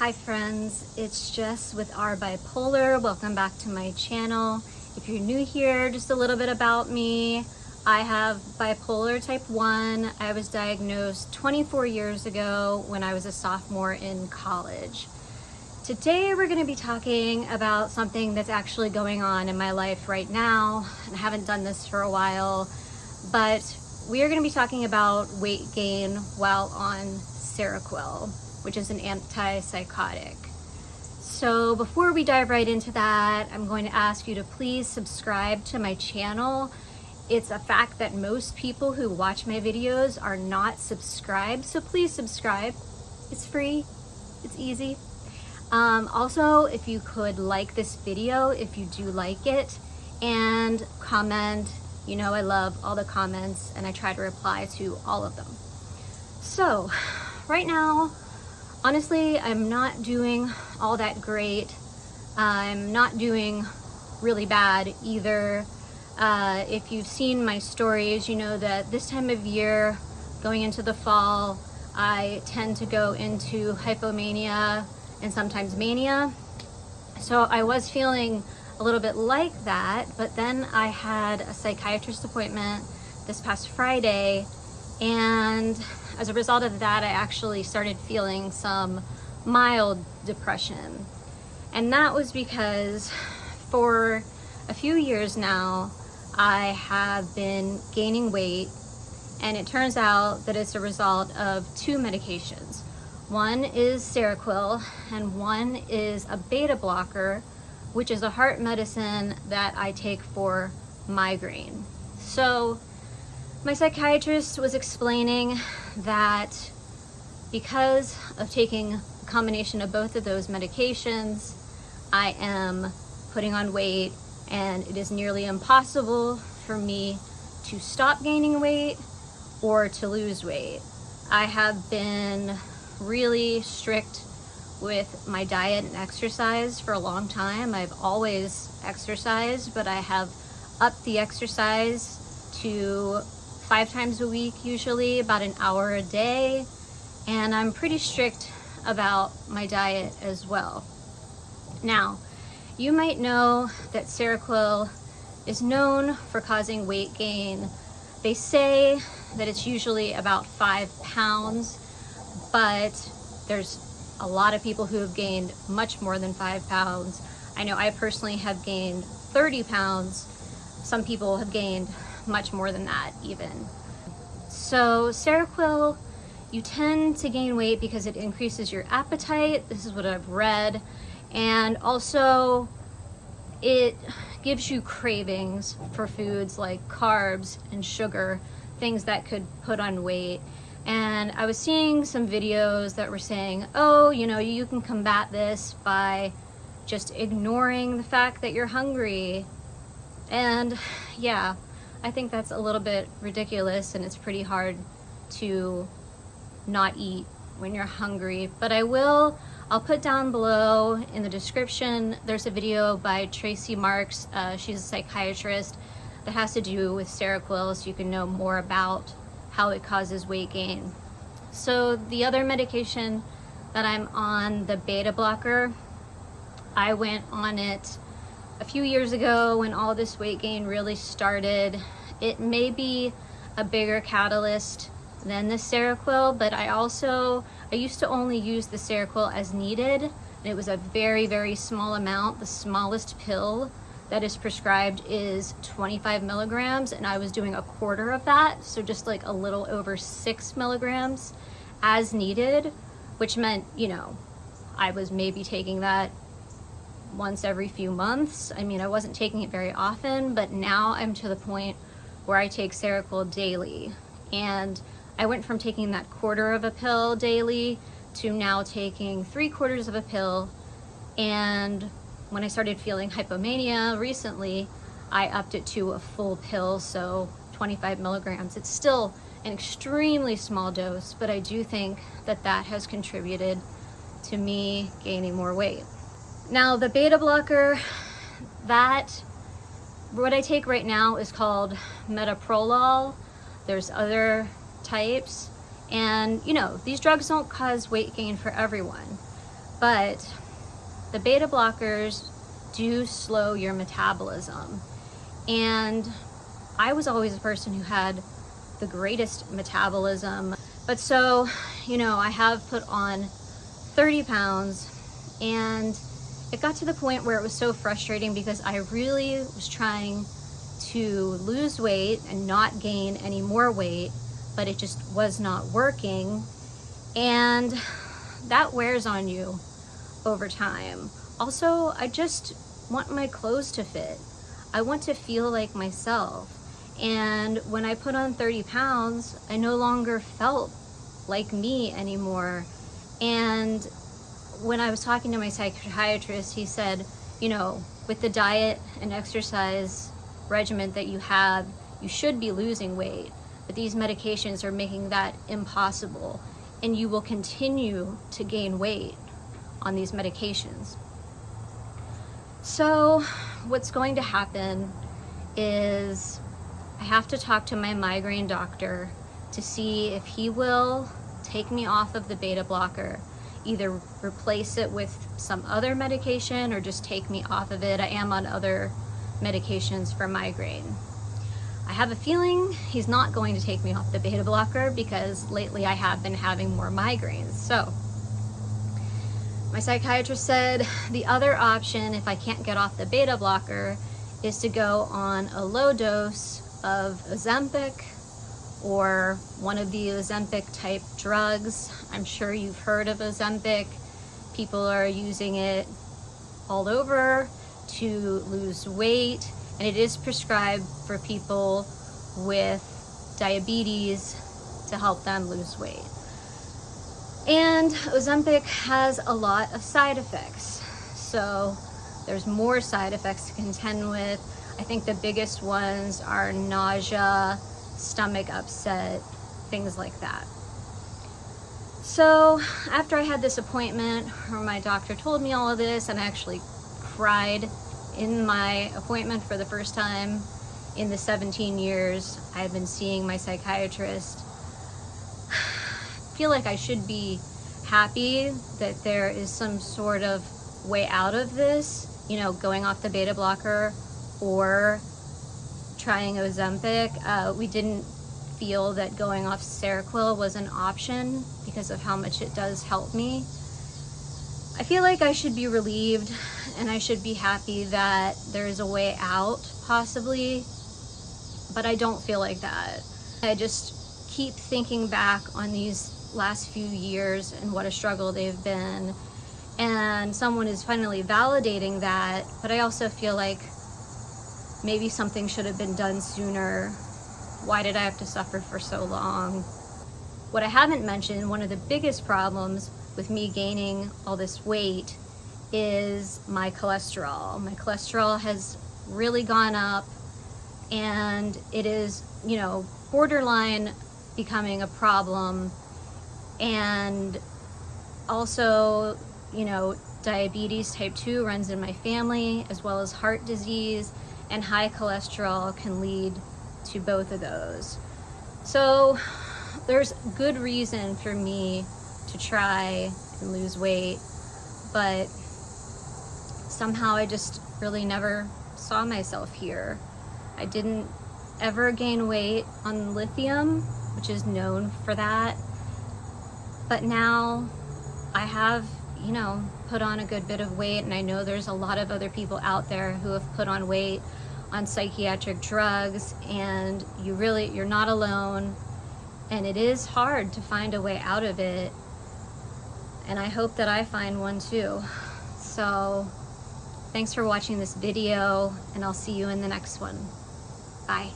Hi friends, it's Jess with our Bipolar. Welcome back to my channel. If you're new here, just a little bit about me. I have bipolar type 1. I was diagnosed 24 years ago when I was a sophomore in college. Today we're going to be talking about something that's actually going on in my life right now. And I haven't done this for a while, but we are going to be talking about weight gain while on Seroquel, which is an antipsychotic. So before we dive right into that, I'm going to ask you to please subscribe to my channel. It's a fact that most people who watch my videos are not subscribed, so please subscribe. It's free, it's easy. Also, if you could like this video, if you do like it, and comment. You know I love all the comments and I try to reply to all of them. So right now, honestly, I'm not doing all that great. I'm not doing really bad either. If you've seen my stories, you know that this time of year, going into the fall, I tend to go into hypomania and sometimes mania. So I was feeling a little bit like that, but then I had a psychiatrist appointment this past Friday, and as a result of that, I actually started feeling some mild depression. And that was because for a few years now, I have been gaining weight, and it turns out that it's a result of two medications. One is Seroquel, and one is a beta blocker, which is a heart medicine that I take for migraine. So my psychiatrist was explaining that because of taking a combination of both of those medications, I am putting on weight, and it is nearly impossible for me to stop gaining weight or to lose weight. I have been really strict with my diet and exercise for a long time. I've always exercised, but I have upped the exercise to 5 times a week, usually about an hour a day, and I'm pretty strict about my diet as well. Now, you might know that Seroquel is known for causing weight gain. They say that it's usually about 5 pounds, but there's a lot of people who have gained much more than 5 pounds. I know I personally have gained 30 pounds. Some people have gained much more than that even. So Seroquel, you tend to gain weight because it increases your appetite. This is what I've read. And also it gives you cravings for foods like carbs and sugar, things that could put on weight. And I was seeing some videos that were saying, oh, you know, you can combat this by just ignoring the fact that you're hungry. And yeah, I think that's a little bit ridiculous, and it's pretty hard to not eat when you're hungry. But I'll put down below in the description, there's a video by Tracy Marks. She's a psychiatrist that has to do with Seroquel, so you can know more about how it causes weight gain. So the other medication that I'm on, the beta blocker, I went on it a few years ago when all this weight gain really started. It may be a bigger catalyst than the Seroquel, but I used to only use the Seroquel as needed, and it was a very, very small amount. The smallest pill that is prescribed is 25 milligrams, and I was doing a quarter of that, so just like a little over 6 milligrams as needed, which meant, you know, I was maybe taking that once every few months. I mean, I wasn't taking it very often, but now I'm to the point where I take Seroquel daily. And I went from taking that quarter of a pill daily to now taking 3/4 of a pill. And when I started feeling hypomania recently, I upped it to a full pill, so 25 milligrams. It's still an extremely small dose, but I do think that that has contributed to me gaining more weight. Now, the beta blocker, what I take right now is called metoprolol. There's other types, and you know, these drugs don't cause weight gain for everyone. but the beta blockers do slow your metabolism. And I was always a person who had the greatest metabolism. But so, you know, I have put on 30 pounds, and it got to the point where it was so frustrating because I really was trying to lose weight and not gain any more weight, but it just was not working. And that wears on you over time. Also, I just want my clothes to fit. I want to feel like myself. And when I put on 30 pounds, I no longer felt like me anymore. And when I was talking to my psychiatrist, he said, you know, with the diet and exercise regimen that you have, you should be losing weight, but these medications are making that impossible, and you will continue to gain weight on these medications. So what's going to happen is I have to talk to my migraine doctor to see if he will take me off of the beta blocker, either replace it with some other medication or just take me off of it. I am on other medications for migraine. I have a feeling he's not going to take me off the beta blocker because lately I have been having more migraines. So my psychiatrist said the other option, if I can't get off the beta blocker, is to go on a low dose of Ozempic or one of the Ozempic type drugs. I'm sure you've heard of Ozempic. People are using it all over to lose weight, and it is prescribed for people with diabetes to help them lose weight. And Ozempic has a lot of side effects, so there's more side effects to contend with. I think the biggest ones are nausea, stomach upset, things like that. So after I had this appointment where my doctor told me all of this, and I actually cried in my appointment for the first time in the 17 years I've been seeing my psychiatrist. I feel like I should be happy that there is some sort of way out of this, you know, going off the beta blocker or trying Ozempic. We didn't feel that going off Seroquel was an option because of how much it does help me. I feel like I should be relieved and I should be happy that there is a way out, possibly, but I don't feel like that. I just keep thinking back on these last few years and what a struggle they've been, and someone is finally validating that, but I also feel like maybe something should have been done sooner. Why did I have to suffer for so long? What I haven't mentioned, one of the biggest problems with me gaining all this weight is my cholesterol. My cholesterol has really gone up, and it is, you know, borderline becoming a problem. And also, you know, diabetes type 2 runs in my family, as well as heart disease, and high cholesterol can lead to both of those. So there's good reason for me to try and lose weight, but somehow I just really never saw myself here. I didn't ever gain weight on lithium, which is known for that, but now I have, you know, put on a good bit of weight, and I know there's a lot of other people out there who have put on weight on psychiatric drugs, and you're not alone, and it is hard to find a way out of it, and I hope that I find one too. So thanks for watching this video, and I'll see you in the next one. Bye.